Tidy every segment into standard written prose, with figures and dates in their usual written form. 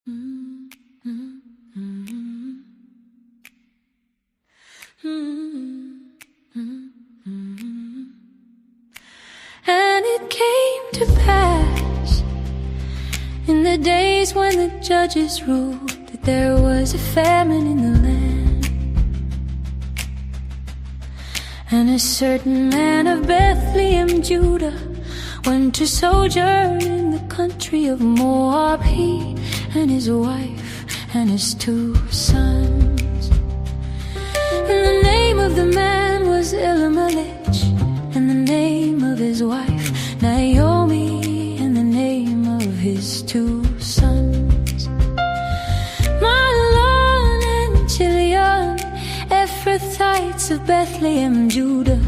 And it came to pass in the days when the judges ruled that there was a famine in the land. And a certain man of Bethlehem, Judah, went to sojourn in the country of Moab, he and his wife and his 2 sons. And the name of the man was Elimelech, and the name of his wife Naomi, and the name of his 2 sons Mahlon and Chilion, Ephrathites of Bethlehem, Judah.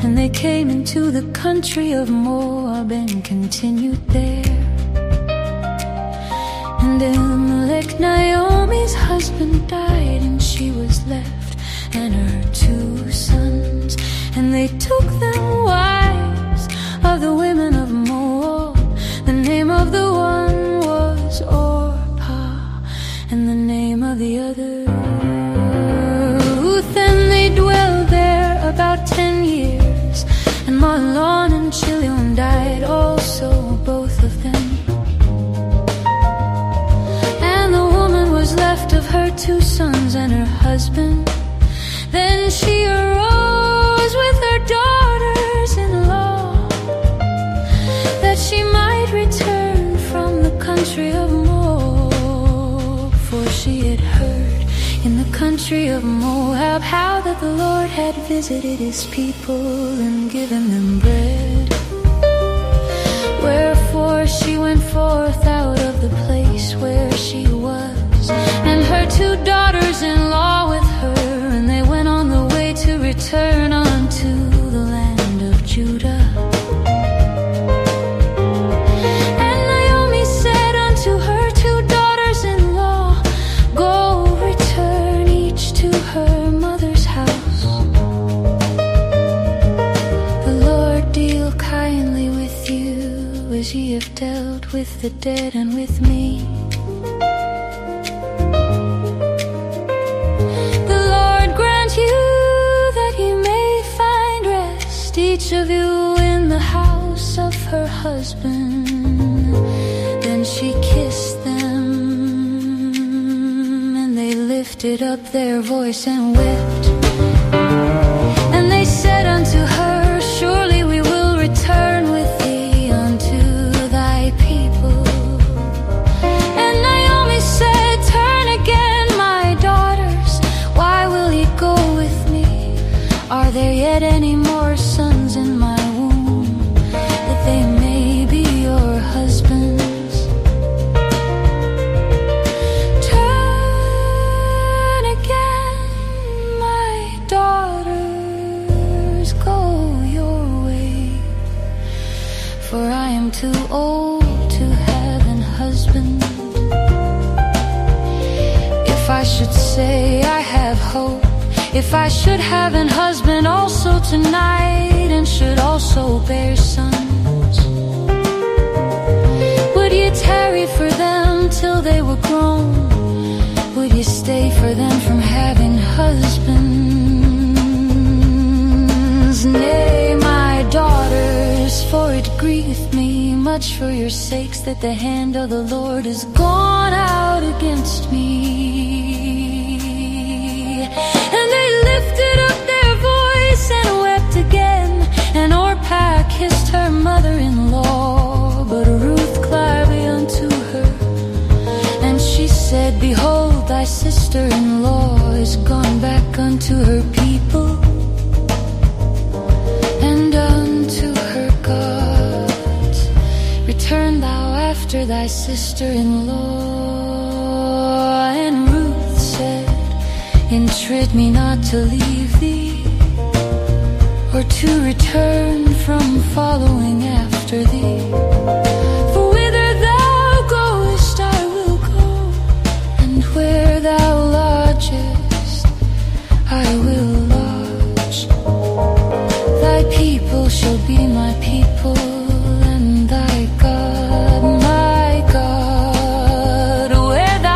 And they came into the country of Moab and continued there. And Elimelech, Naomi's husband, died, and she was left and her 2 sons. And they took them wives of the women of Moab. The name of the one was Orpah, and the name of the other Ruth. And they dwelled there about 10 years. And Mahlon and Chilion died also, both of them. And the woman was left of her 2 sons and her husband. Then she arose with her daughters-in-law, that she might return from the country of Moab. For she had heard in the country of Moab how that the Lord had visited his people and given them bread. Wherefore she went forth out of the place where she was, and her 2 daughters-in-law with her, and they went on the way to return unto the land of Judah. And Naomi said unto her 2 daughters-in-law, Go, return each to her mother's house. The Lord deal kindly with you as ye have dealt with the dead and with me. Each of you in the house of her husband. Then she kissed them, and they lifted up their voice and wept. And they said unto her, Surely we will return with thee unto thy people. And Naomi said, Turn again, my daughters, why will ye go with me? Are there yet any more sons in my womb, that they may be your husbands? Turn again, my daughters, go your way, for I am too old to have an husband. If I should say I have hope, if I should have an husband also tonight, and should also bear sons, would ye tarry for them till they were grown? Would ye stay for them from having husbands? Nay, my daughters, for it grieveth me much for your sakes that the hand of the Lord is gone out against me. And they lifted up their voice and wept again. And Orpah kissed her mother-in-law, but Ruth clave unto her, and she said, Behold, thy sister-in-law is gone back unto her people and unto her gods. Return thou after thy sister-in-law. And Ruth said, Entreat me not to leave thee, or to return from following after thee. For whither thou goest I will go, and where thou lodgest I will lodge. Thy people shall be my people, and thy God my God. Where thou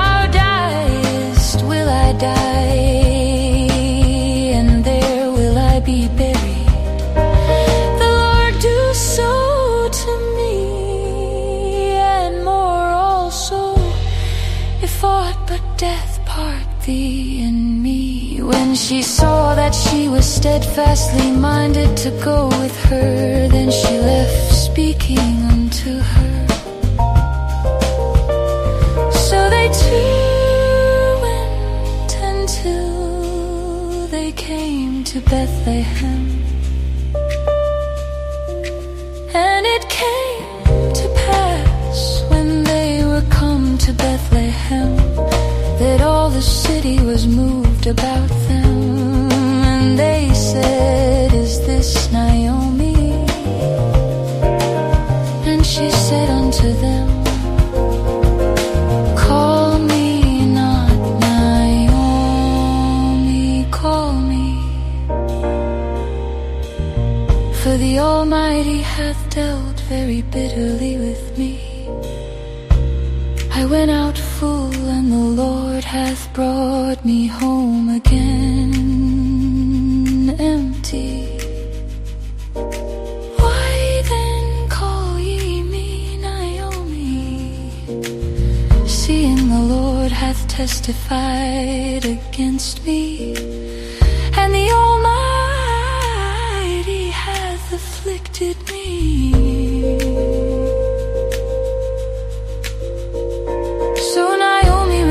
she saw that she was steadfastly minded to go with her. Then she left, speaking unto her. So they two went, and two they came to Bethlehem. And it came to pass, when they were come to Bethlehem, that all the city was moved about them. And they said, Is this Naomi? And she said unto them, Call me not Naomi, call me, for the Almighty hath dealt very bitterly with me. I went out full, and the Lord hath brought me home again empty. Why then call ye me Naomi, seeing the Lord hath testified against me, and the Almighty hath afflicted me?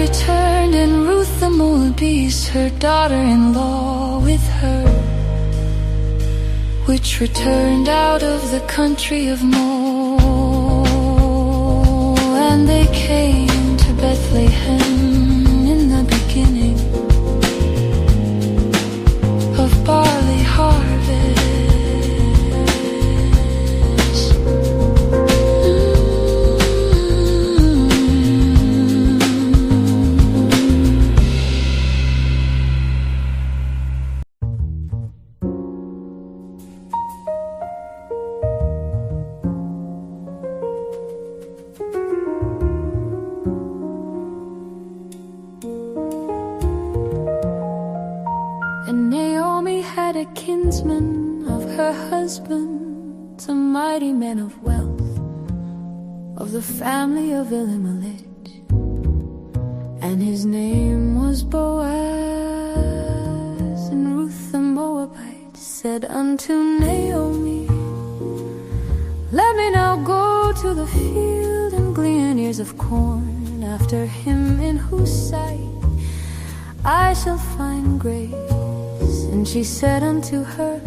Returned, and Ruth the Moabitess, her daughter-in-law, with her, which returned out of the country of Moab. And they came to Bethlehem in the beginning of barley harvest. And Naomi had a kinsman of her husband, a mighty man of wealth, of the family of Elimelech, and his name was BOAZ. And Ruth the Moabite said unto Naomi, Let me now go to the field and glean ears of corn after him in whose sight I shall find grace. And she said unto her,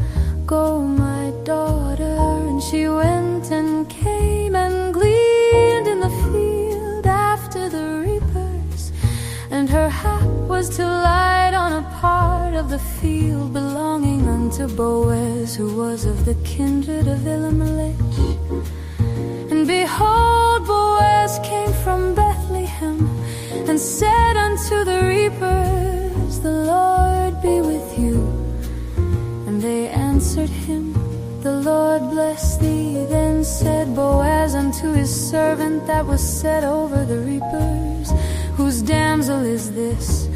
Go, my daughter. And she went and came and gleaned in the field after the reapers. And her hap was to light on a part of the field belonging unto BOAZ, who was of the kindred of Elimelech. And behold, BOAZ came from Bethlehem, and said unto the reapers, The Lord be with you. And they answered him, The Lord bless thee. Then said BOAZ unto his servant that was set over the reapers, Whose damsel is this?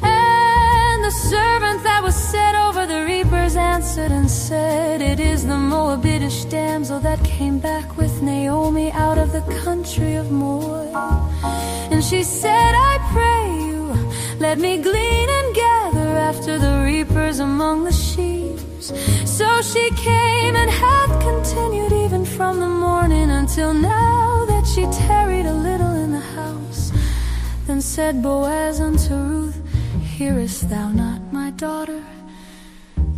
And the servant that was set over the reapers answered and said, It is the Moabitish damsel that came back with Naomi out of the country of Moab. And she said, I pray you, let me glean and gather after the reapers among the sheaves. So she came and hath continued even from the morning until now, that she tarried a little in the house. Then said BOAZ unto Ruth, Hearest thou not, my daughter?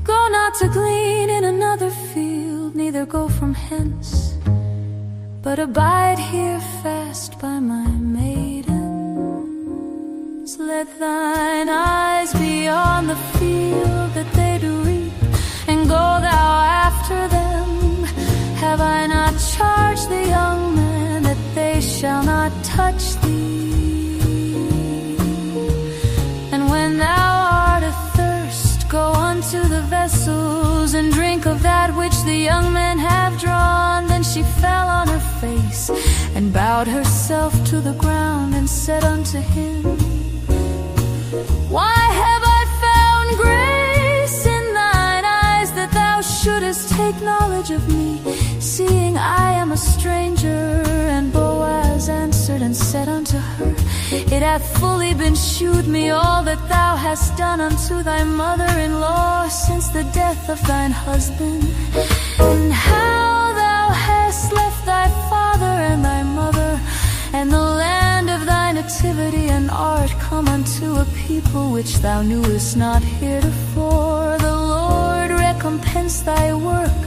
Go not to glean in another field, neither go from hence, but abide here fast by my maidens. Let thine eyes be on the field that they do reap, and go thou after them. Have I not charged the young men that they shall not touch thee? And when thou art athirst, go unto the vessels, and drink of that which the young men have drawn. Then she fell on her face, and bowed herself to the ground, and said unto him, Why have I found grace in thine eyes, that thou shouldest take knowledge of me, seeing I am a stranger? And BOAZ answered and said unto her, It hath fully been shewed me all that thou hast done unto thy mother-in-law since the death of thine husband, and how thou hast left thy father and thy mother, and the land of thy nativity, and art come unto a people which thou knewest not heretofore. The Lord recompense thy work,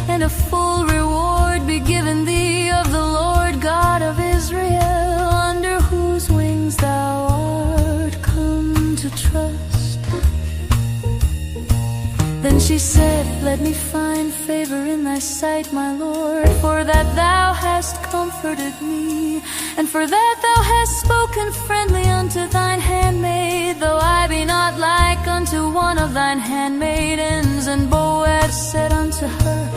and a full reward be given thee of the Lord God of Israel, under whose wings thou art come to trust. Then she said, Let me find favor in thy sight, my Lord, for that thou hast comforted me, and for that thou hast spoken friendly unto thine handmaid, though I be not like unto one of thine handmaidens. And Boaz said unto her,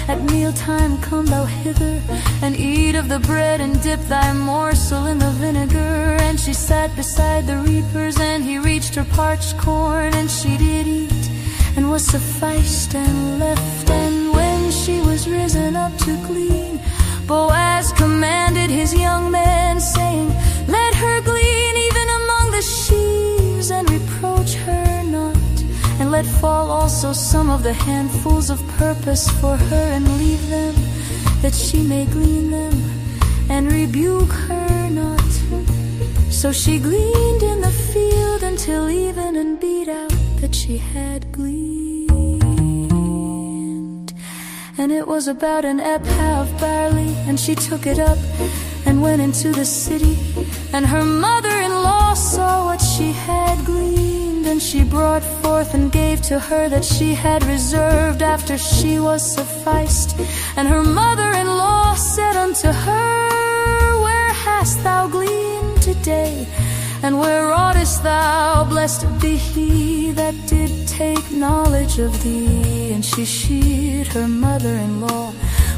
At mealtime come thou hither, and eat of the bread, and dip thy morsel in the vinegar. And she sat beside the reapers, and he reached her parched corn, and she did eat, and was sufficed, and left. And when she was risen up to glean, Boaz commanded his young men, saying, Let her glean even among the sheaves, and reproach her not, and let fall also some of the handfuls of purpose for her, and leave them, that she may glean them, and rebuke her not. So she gleaned in the field until even, and beat out that she had gleaned. And it was about an ephah of barley, and she took it up, and went into the city. And her mother-in-law saw what she had gleaned, and she brought forth and gave to her that she had reserved after she was sufficed. And her mother-in-law said unto her, Where hast thou gleaned today? And where wroughtest thou? Blessed be he that did take knowledge of thee. And she sheared her mother-in-law,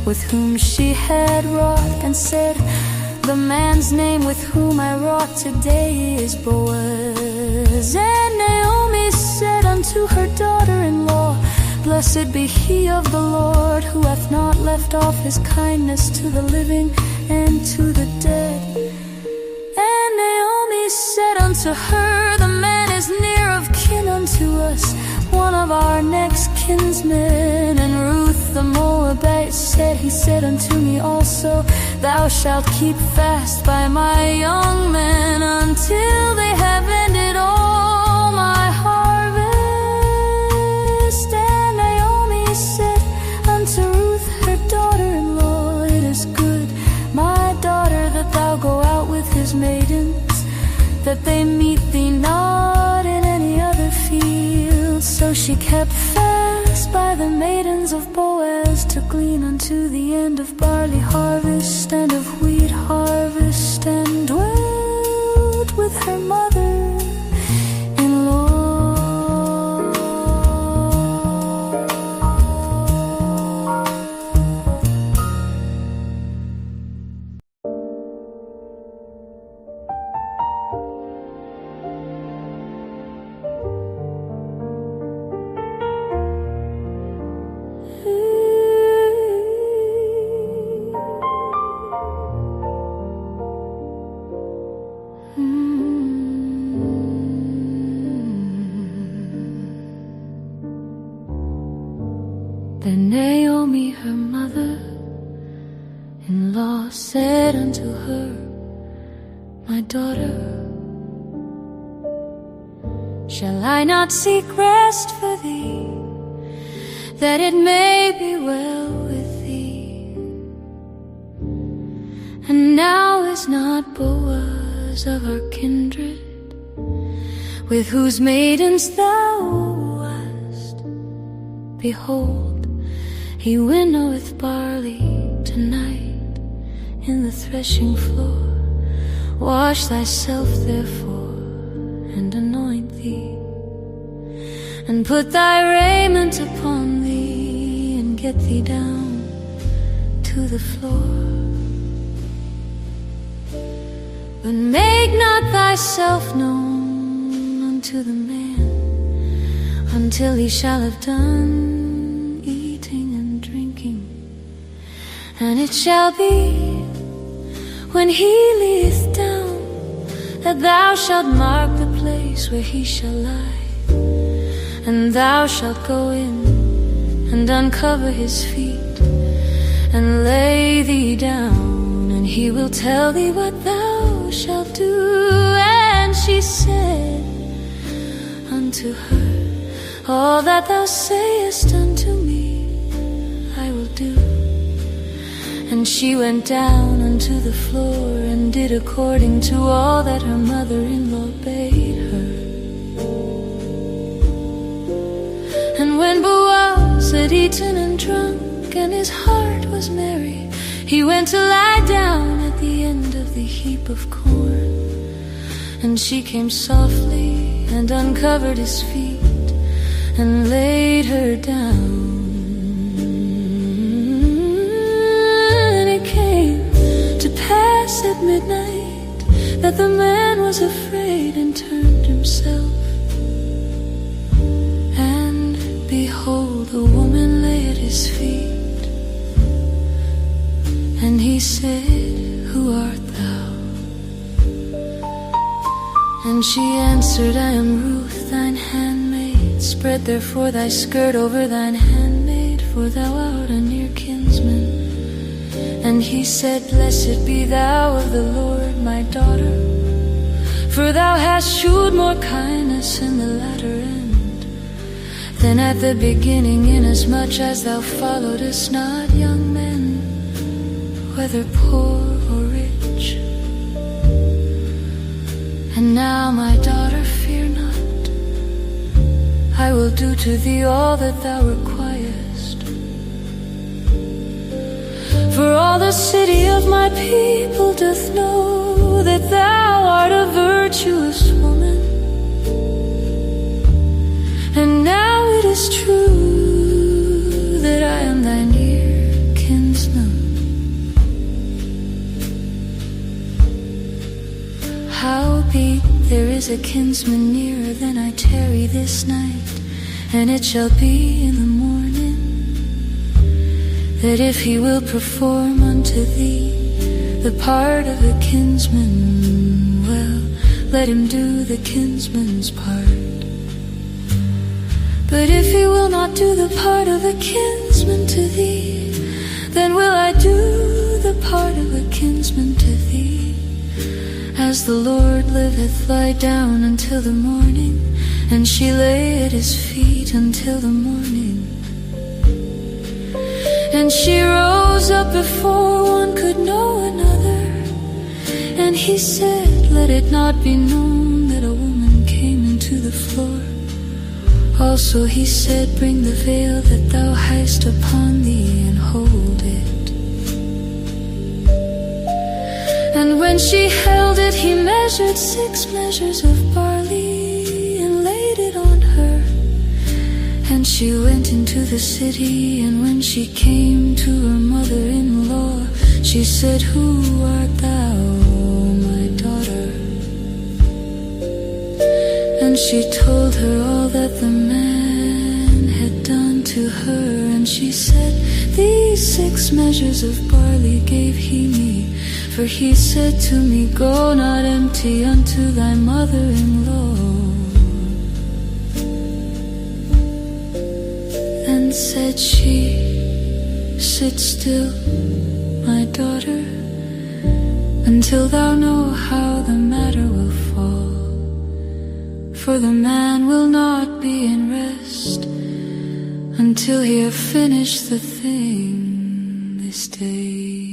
with whom she had wrought, and said, The man's name with whom I wrought today is Boaz. And Naomi said unto her daughter-in-law, Blessed be he of the Lord, who hath not left off his kindness to the living and to the dead. And Naomi said unto her, The man is near of kin unto us, one of our next kinsmen. And Ruth the Moabite said, He said unto me also, Thou shalt keep fast by my young men, until they have ended all my harvest. And Naomi said unto Ruth her daughter-in-law, It is good, my daughter, that thou go out with his maidens, that they meet thee not in any other field. So she kept fast by the maidens of Boaz, to glean unto the end of barley harvest, and of wheat harvest, and dwelt with her mother-in-law. Then Naomi, her mother-in-law, said unto her, My daughter, shall I not seek rest for thee, that it may be well with thee? And now is not Boaz of our kindred, with whose maidens thou wast? Behold, he winnoweth barley tonight in the threshing floor. Wash thyself therefore, and anoint thee, and put thy raiment upon thee, and get thee down to the floor. But make not thyself known unto the man, until he shall have done eating and drinking. And it shall be, when he lieth down that thou shalt mark the place where he shall lie. And thou shalt go in and uncover his feet, and lay thee down, and he will tell thee what thou shalt do. And she said unto her, all that thou sayest unto me, I will do. And she went down unto the floor, and did according to all that her mother-in-law bade her. And when BOAZ had eaten and drunk, and his heart was merry, he went to lie down at the end of the heap of corn. And she came softly and uncovered his feet, and laid her down. And it came to pass at midnight that the man was afraid, and turned himself, and behold, a woman lay at his feet. And he said, who art thou? And she answered, I am Ruth, thine handmaid. Spread therefore thy skirt over thine handmaid, for thou art a near kinsman. And he said, blessed be thou of the Lord, my daughter, for thou hast shewed more kindness in the latter end than at the beginning, inasmuch as thou followedest not young men, whether poor or rich. And now, my daughter, fear not. I will do to thee all that thou requirest. For all the city of my people doth know that thou art a virtuous woman. And now it is true that I am thy near kinsman. Howbeit there is a kinsman nearer than I tarry this night. And it shall be in the morning, that if he will perform unto thee the part of a kinsman, well, let him do the kinsman's part. But if he will not do the part of a kinsman to thee, then will I do the part of a kinsman to thee. As the Lord liveth, lie down until the morning. And she lay at his feet until the morning. And she rose up before one could know another. And he said, let it not be known that a woman came into the floor. Also he said, bring the veil that thou hast upon thee, and hold it. And when she held it, he measured 6 measures of barley, and laid it on her. And she went into the city, and when she came to her mother-in-law, she said, who art thou, my daughter? And she told her all that the man had done to her. And she said, these 6 measures of barley gave he me, for he said to me, go not empty unto thy mother-in-law. Then said she, sit still, my daughter, until thou know how the matter will fall. For the man will not be in rest until he have finished the thing this day.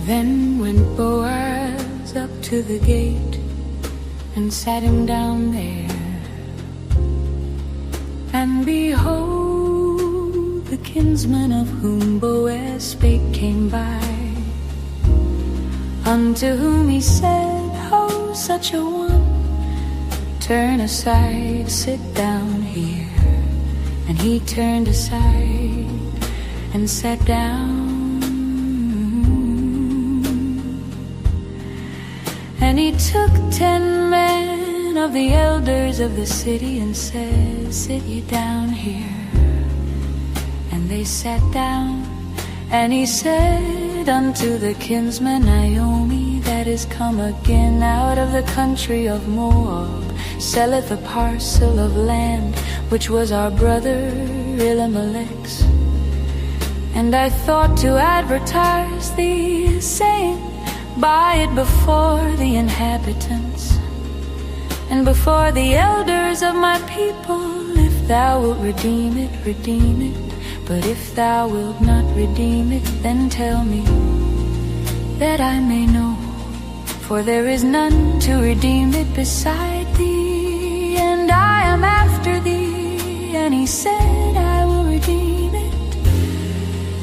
Then went BOAZ up to the gate, and sat him down there And behold, the kinsman of whom Boaz spake came by, unto whom he said, "Ho, such a one, turn aside, sit down here." And he turned aside and sat down. And he took 10 men of the elders of the city and said, "Sit ye down here." And they sat down. And he said unto the kinsman, "Naomi, that is come again out of the country of Moab, selleth a parcel of land, which was our brother Elimelech's. And I thought to advertise thee, saying, Buy it before the inhabitants, and before the elders of my people. If thou wilt redeem it, redeem it. But if thou wilt not redeem it, then tell me, that I may know. For there is none to redeem it beside thee, and I am after thee." And he said, "I will redeem it."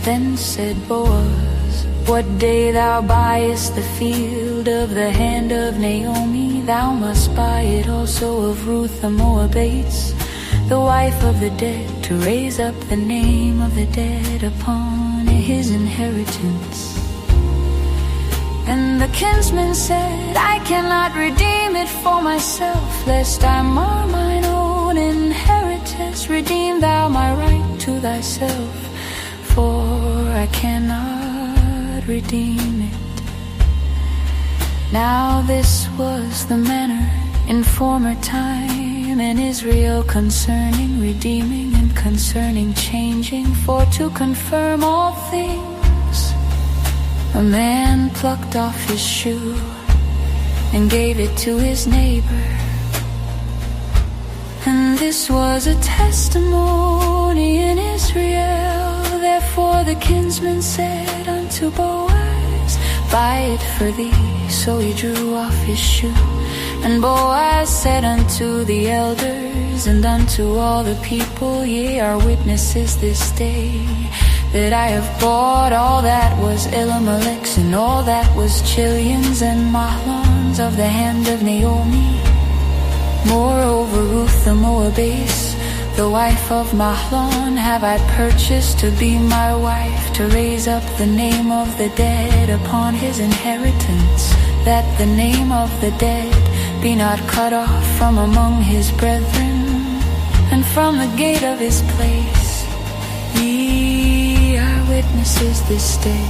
Then said Boaz, "What day thou buyest the field of the hand of Naomi, thou must buy it also of Ruth the Moabitess, the wife of the dead, to raise up the name of the dead upon his inheritance." And the kinsman said, "I cannot redeem it for myself, lest I mar mine own inheritance. Redeem thou my right to thyself, for I cannot redeem it." Now this was the manner in former time in Israel concerning redeeming and concerning changing, for to confirm all things, a man plucked off his shoe and gave it to his neighbor. And this was a testimony in Israel. Therefore the kinsman said unto Boaz, "Buy it for thee." So he drew off his shoe. And Boaz said unto the elders and unto all the people, "Ye are witnesses this day, that I have bought all that was Elimelech's, and all that was Chilion's and Mahlon's of the hand of Naomi. Moreover, Ruth the Moabitess, the wife of Mahlon, have I purchased to be my wife, to raise up the name of the dead upon his inheritance, that the name of the dead be not cut off from among his brethren, and from the gate of his place. Ye are witnesses this day."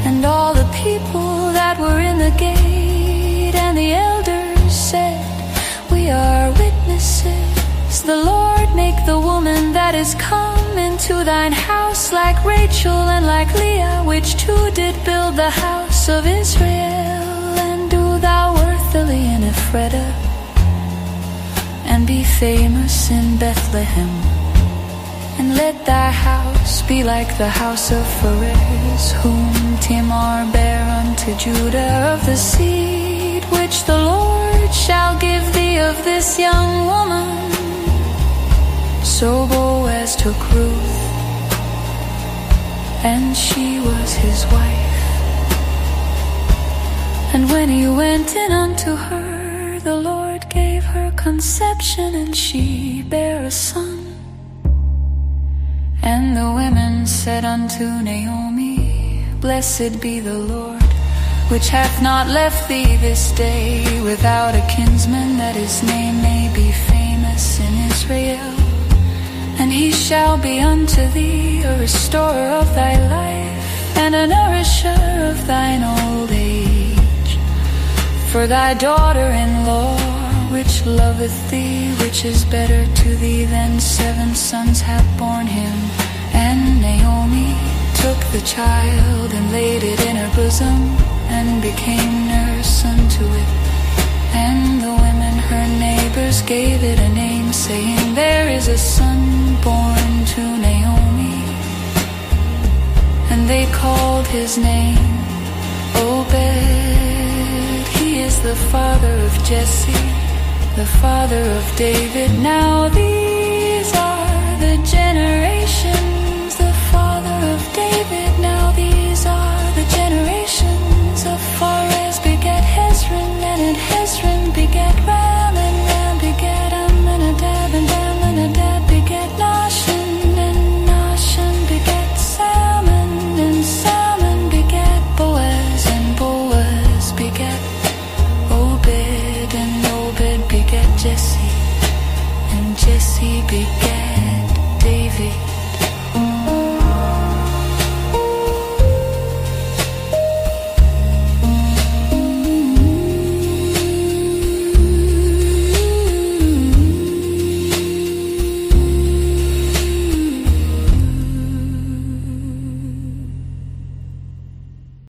And all the people that were in the gate and the elders said, "We are witnesses. The Lord make the woman that is come into thine house like Rachel and like Leah, which two did build the house of Israel. And do thou worthily in Ephrathah, and be famous in Bethlehem. And let thy house be like the house of Pharez, whom Tamar bare unto Judah, of the seed which the Lord shall give thee of this young woman." So Boaz took Ruth, and she was his wife. And when he went in unto her, the Lord gave her conception, and she bare a son. And the women said unto Naomi, "Blessed be the Lord, which hath not left thee this day without a kinsman, that his name may be famous in Israel. And he shall be unto thee a restorer of thy life, and a nourisher of thine old age. For thy daughter-in-law, which loveth thee, which is better to thee than 7 sons, hath borne him." And Naomi took the child and laid it in her bosom, and became nurse unto it. And the women her neighbors gave it a name, saying, "There is a son born to Naomi." And they called his name Obed. He is the father of Jesse, the father of David. Now these These are the generations the Father of David